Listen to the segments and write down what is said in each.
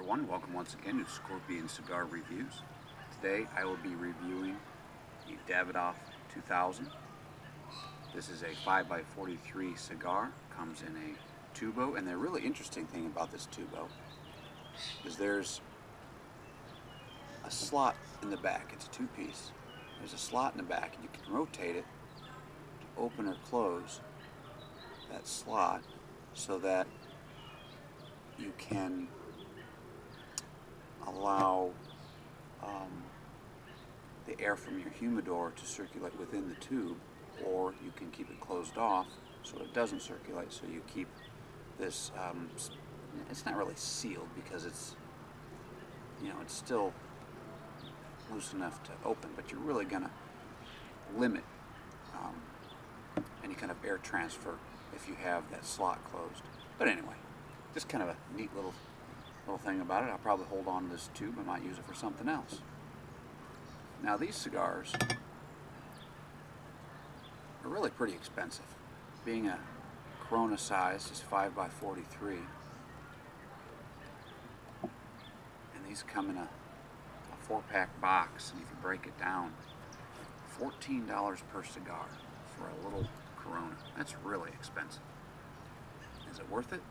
everyone, welcome once again to Scorpion Cigar Reviews. Today I will be reviewing the Davidoff 2000. This is a 5x43 cigar, comes in a tubo, and the really interesting thing about this tubo is there's a slot in the back. It's a two-piece. There's a slot in the back and you can rotate it to open or close that slot so that you can allow the air from your humidor to circulate within the tube, or you can keep it closed off so it doesn't circulate, so you keep this, it's not really sealed because it's, it's still loose enough to open, but you're really going to limit any kind of air transfer if you have that slot closed. But anyway, just kind of a neat little thing about it. I'll probably hold on to this tube. I might use it for something else. Now these cigars are really pretty expensive. Being a Corona size is 5x43, and these come in a 4-pack box, and if you break it down, $14 per cigar for a little Corona. That's really expensive. Is it worth it?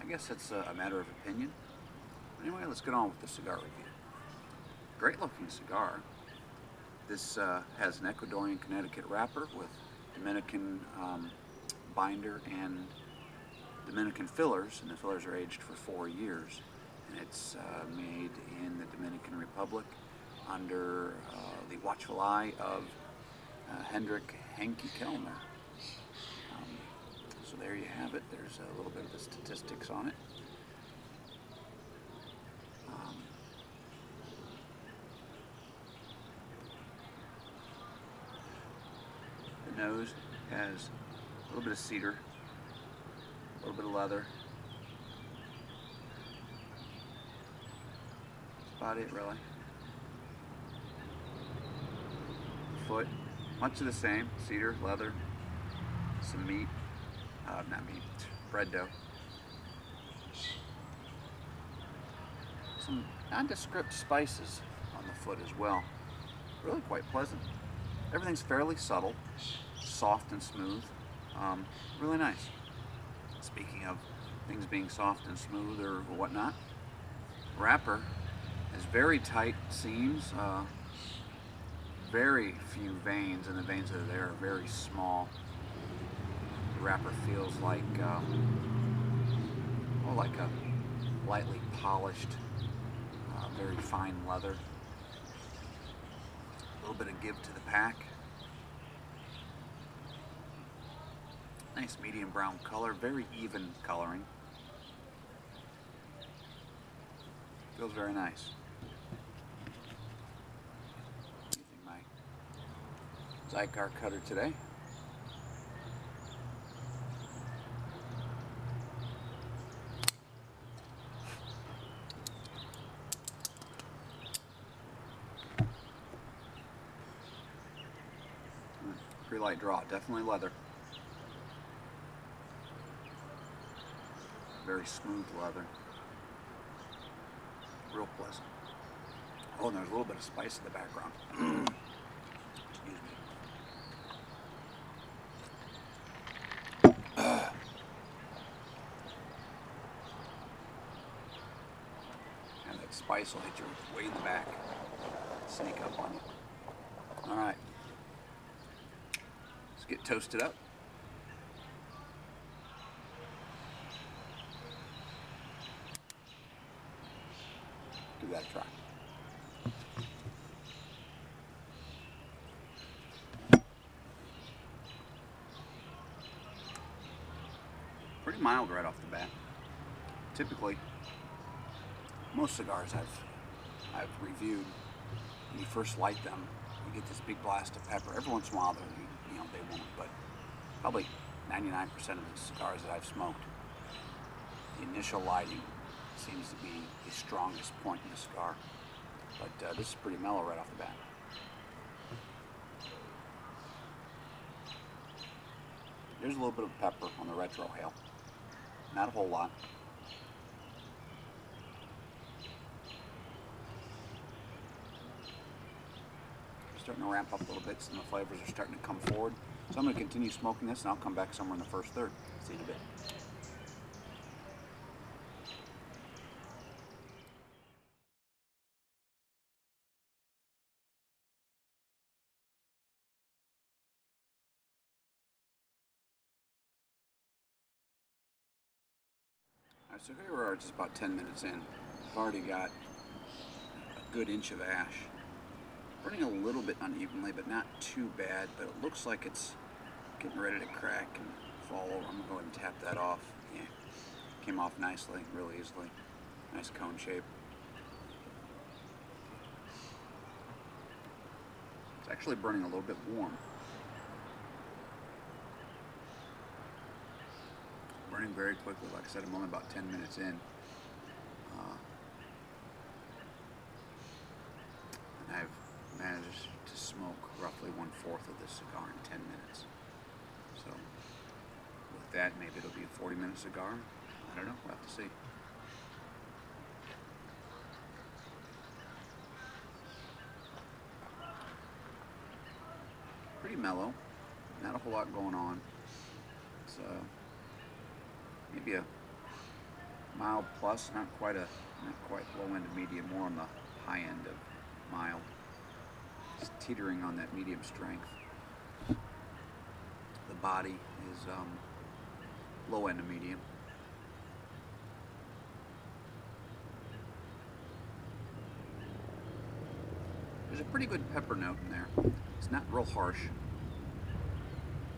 I guess it's a matter of opinion. Anyway, let's get on with the cigar review. Great looking cigar. This has an Ecuadorian Connecticut wrapper with Dominican binder and Dominican fillers, and the fillers are aged for 4 years. And it's made in the Dominican Republic under the watchful eye of Hendrik Henke Kellner. So there you have it. There's a little bit of the statistics on it. The nose has a little bit of cedar, a little bit of leather. That's about it, really. The foot, much of the same, cedar, leather, some meat. Not meat, bread dough. Some nondescript spices on the foot as well. Really quite pleasant. Everything's fairly subtle, soft and smooth. Really nice. Speaking of things being soft and smooth or whatnot, wrapper has very tight seams, very few veins, and the veins that are there are very small. The wrapper feels like like a lightly polished, very fine leather. A little bit of give to the pack. Nice medium brown color, very even coloring. Feels very nice. Using my Cigar cutter today. Pretty light draw, definitely leather. Very smooth leather. Real pleasant. Oh, and there's a little bit of spice in the background. Excuse me. And that spice will hit you way in the back. Sneak up on you. Alright. Let's get toasted up. Give that a try. Pretty mild right off the bat. Typically, most cigars I've reviewed, when you first light them, you get this big blast of pepper. Every once in a while, they won't, but probably 99% of the cigars that I've smoked, the initial lighting seems to be the strongest point in the cigar. But this is pretty mellow right off the bat. There's a little bit of pepper on the retro hail. Not a whole lot. starting to ramp up a little bit. Some of the flavors are starting to come forward. So I'm going to continue smoking this, and I'll come back somewhere in the first third. See you in a bit. All right, so here we are just about 10 minutes in. I've already got a good inch of ash. Burning a little bit unevenly, but not too bad, but it looks like it's getting ready to crack and fall over. I'm going to go ahead and tap that off. Yeah, came off nicely, really easily. Nice cone shape. It's actually burning a little bit warm. Burning very quickly. Like I said, I'm only about 10 minutes in. And I've managed to smoke roughly 1/4 of this cigar in 10 minutes. So with that, maybe it'll be a 40-minute cigar. I don't know. We'll have to see. Pretty mellow. Not a whole lot going on. It's maybe a mild plus, not quite low end of medium, more on the high end of mild. Just teetering on that medium strength. The body is low end of medium. There's a pretty good pepper note in there. It's not real harsh,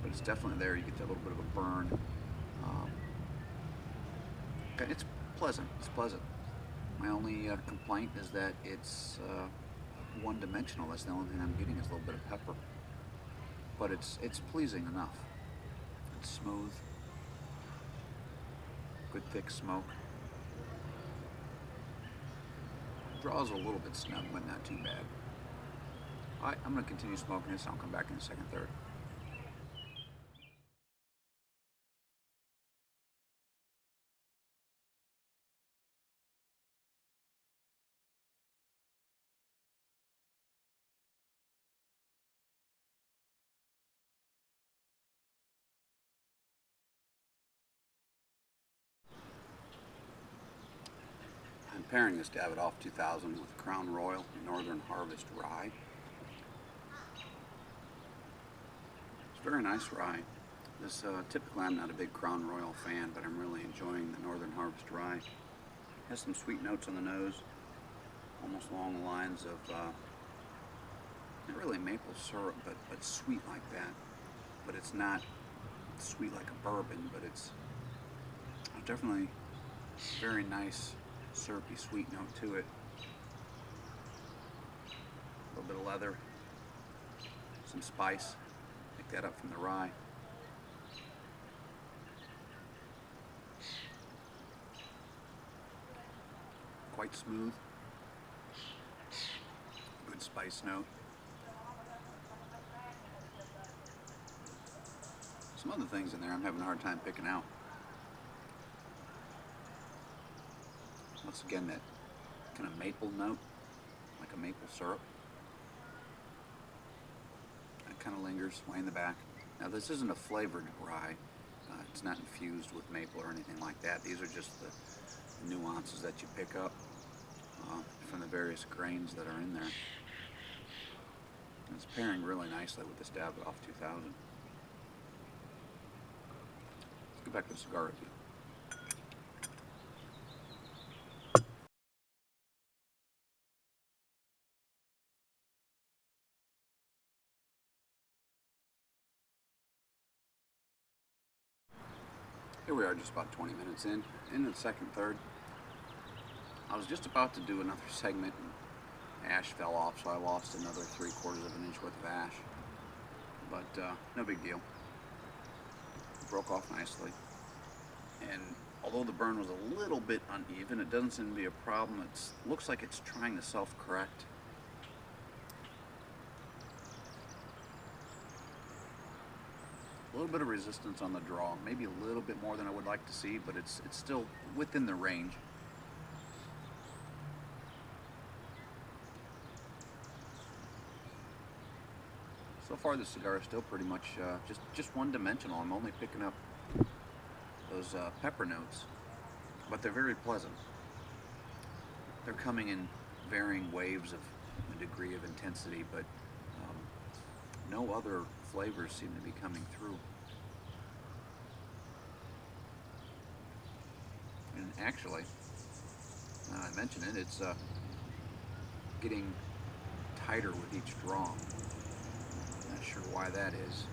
but it's definitely there. You get a little bit of a burn. It's pleasant. It's pleasant. My only complaint is that it's one-dimensional. That's the only thing I'm getting is a little bit of pepper. But it's pleasing enough. It's smooth. Good thick smoke. Draws a little bit snug, but not too bad. Alright, I'm going to continue smoking this and I'll come back in the second third. I'm pairing this Davidoff 2000 with Crown Royal Northern Harvest Rye. It's very nice rye. This typically I'm not a big Crown Royal fan, but I'm really enjoying the Northern Harvest Rye. It has some sweet notes on the nose, almost along the lines of not really maple syrup, but sweet like that. But it's not sweet like a bourbon, but it's definitely very nice syrupy sweet note to it. A little bit of leather, some spice, pick that up from the rye. Quite smooth, good spice note. Some other things in there I'm having a hard time picking out. Once again, that kind of maple note, like a maple syrup. That kind of lingers way in the back. Now this isn't a flavored rye. It's not infused with maple or anything like that. These are just the nuances that you pick up from the various grains that are in there. And it's pairing really nicely with this Davidoff 2000. Let's go back to the cigar review. Here we are just about 20 minutes into the second third. I was just about to do another segment and ash fell off, so I lost another 3/4 of an inch worth of ash. But no big deal. It broke off nicely. And although the burn was a little bit uneven, it doesn't seem to be a problem. It looks like it's trying to self-correct. A little bit of resistance on the draw, maybe a little bit more than I would like to see, but it's still within the range. far, the cigar is still pretty much just one-dimensional. I'm only picking up those pepper notes, but they're very pleasant. They're coming in varying waves of a degree of intensity, but no other flavors seem to be coming through. And actually, now I mention it, it's getting tighter with each draw. Not sure why that is.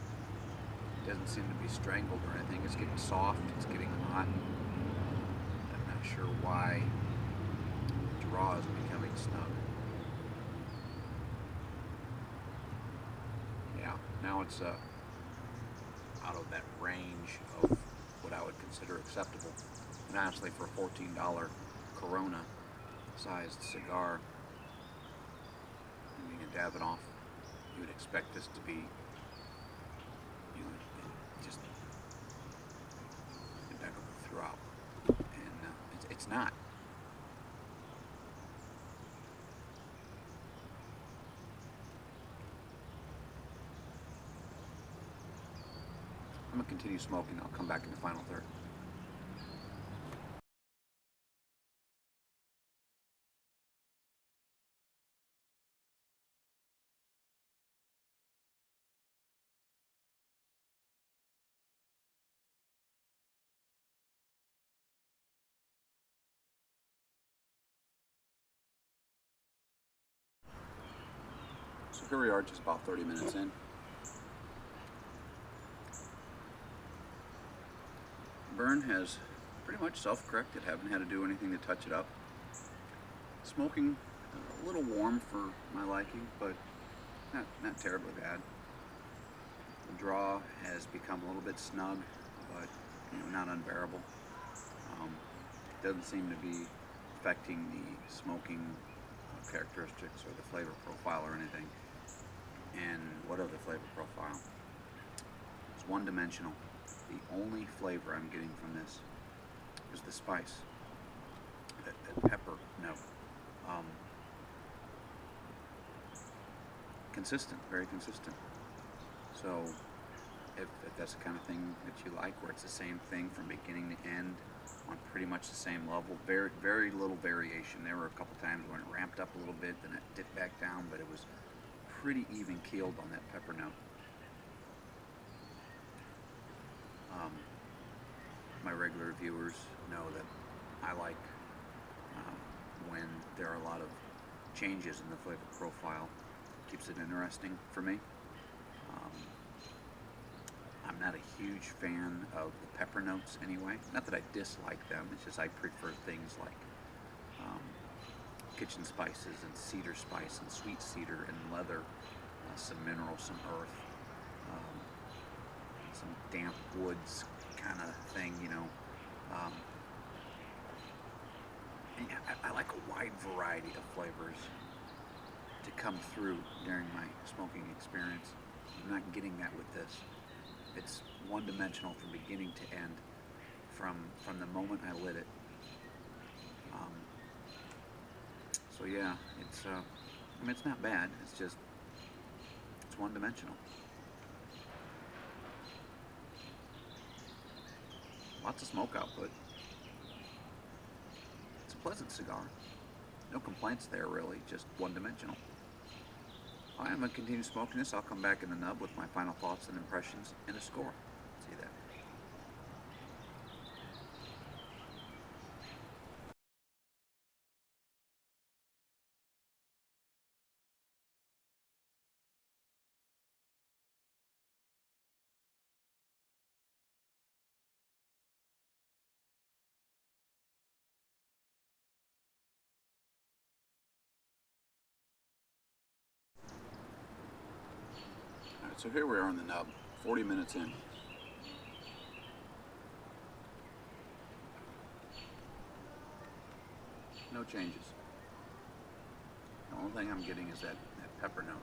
It doesn't seem to be strangled or anything. It's getting soft, it's getting hot. I'm not sure why the draw is becoming snug. Yeah, now it's out of that range of what I would consider acceptable. And honestly, for a $14 Corona sized cigar, being a Davidoff, you would expect this to be, just impeccable throughout, and it's not. I'm gonna continue smoking. I'll come back in the final third. So here we are, just about 30 minutes in. Burn has pretty much self-corrected. Haven't had to do anything to touch it up. Smoking a little warm for my liking, but not terribly bad. The draw has become a little bit snug, but not unbearable. Doesn't seem to be affecting the smoking characteristics or the flavor profile or anything. And what of the flavor profile? It's one-dimensional. The only flavor I'm getting from this is the spice, that pepper note. Consistent, very consistent. So if that's the kind of thing that you like, where it's the same thing from beginning to end on pretty much the same level, very little variation. There were a couple times when it ramped up a little bit, then it dipped back down, but it was pretty even keeled on that pepper note. My regular viewers know that I like when there are a lot of changes in the flavor profile. Keeps it interesting for me. I'm not a huge fan of the pepper notes anyway. Not that I dislike them, it's just I prefer things like kitchen spices and cedar spice and sweet cedar and leather, some mineral, some earth, some damp woods kind of thing, And I like a wide variety of flavors to come through during my smoking experience. I'm not getting that with this. It's one-dimensional from beginning to end, from the moment I lit it. So yeah, it's not bad. It's one-dimensional. Lots of smoke output. It's a pleasant cigar. No complaints there, really, just one-dimensional. I'm going to continue smoking this. I'll come back in the nub with my final thoughts and impressions and a score. See you then. Alright, so here we are on the nub, 40 minutes in. No changes. The only thing I'm getting is that pepper note.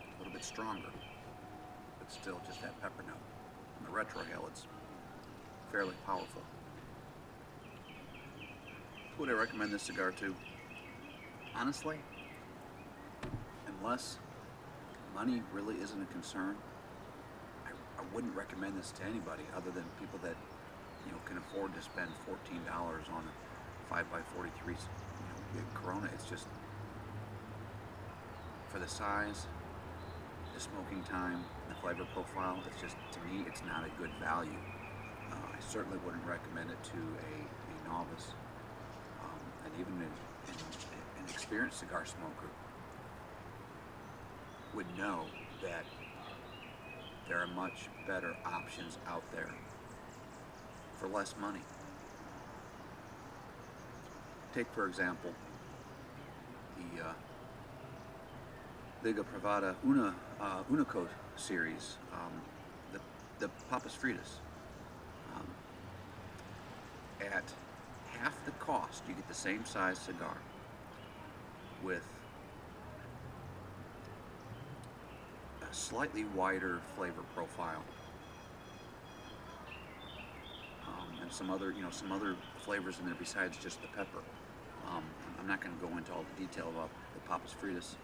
A little bit stronger, but still just that pepper note. On the retrohale, it's fairly powerful. Who would I recommend this cigar to? Honestly, unless money really isn't a concern, I wouldn't recommend this to anybody other than people that can afford to spend $14 on a 5x43 big Corona. It's just, for the size, the smoking time, the flavor profile, it's just, to me, it's not a good value. I certainly wouldn't recommend it to a novice, and even an experienced cigar smoker would know that there are much better options out there for less money. Take, for example, the Liga Privada Unico series, the Papas Fritas. At half the cost, you get the same size cigar with a slightly wider flavor profile, and some other flavors in there besides just the pepper. I'm not going to go into all the detail about the Papas Fritas.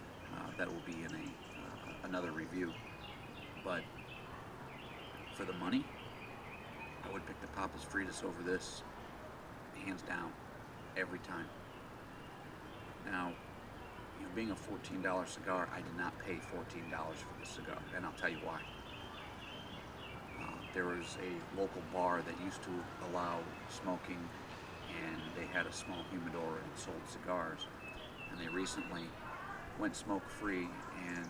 That will be in another review. But for the money, I would pick the Papas Fritas over this, hands down, every time. Now, being a $14 cigar, I did not pay $14 for this cigar, and I'll tell you why. There was a local bar that used to allow smoking, and they had a small humidor and sold cigars, and they recently went smoke-free and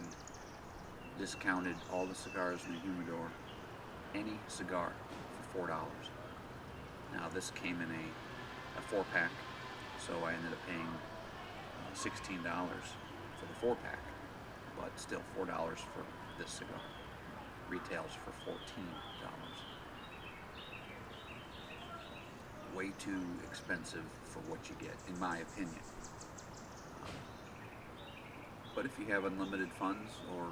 discounted all the cigars in the humidor, any cigar, for $4. Now, this came in a 4-pack, so I ended up paying $16 for the 4-pack, but still $4 for this cigar. Retails for $14. Way too expensive for what you get, in my opinion. But if you have unlimited funds, or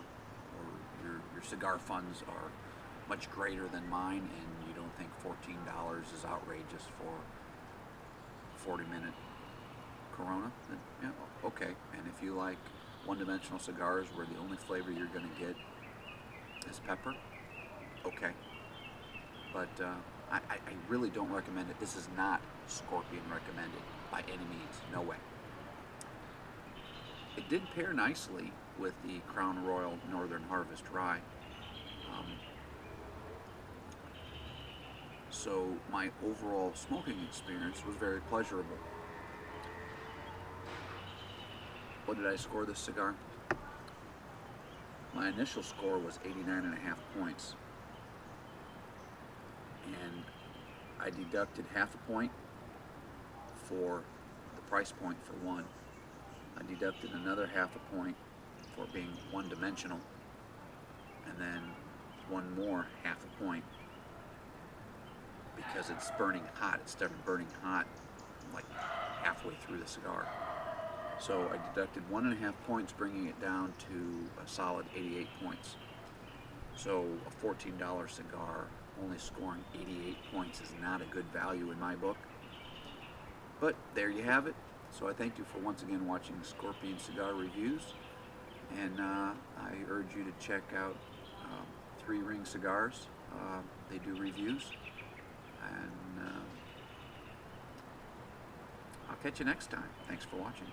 your cigar funds are much greater than mine, and you don't think $14 is outrageous for a 40-minute Corona, then yeah, okay. And if you like one-dimensional cigars where the only flavor you're going to get is pepper, okay. But I really don't recommend it. This is not Scorpion recommended by any means, no way. It did pair nicely with the Crown Royal Northern Harvest Rye. So my overall smoking experience was very pleasurable. What did I score this cigar? My initial score was 89.5 points. And I deducted half a point for the price point for one. I deducted another half a point for being one-dimensional, and then one more half a point because it's burning hot. It started burning hot like halfway through the cigar. So I deducted 1.5 points, bringing it down to a solid 88 points. So a $14 cigar only scoring 88 points is not a good value in my book. But there you have it. So I thank you for once again watching Scorpion Cigar Reviews, and I urge you to check out 3 Ring Cigars. They do reviews, and I'll catch you next time. Thanks for watching.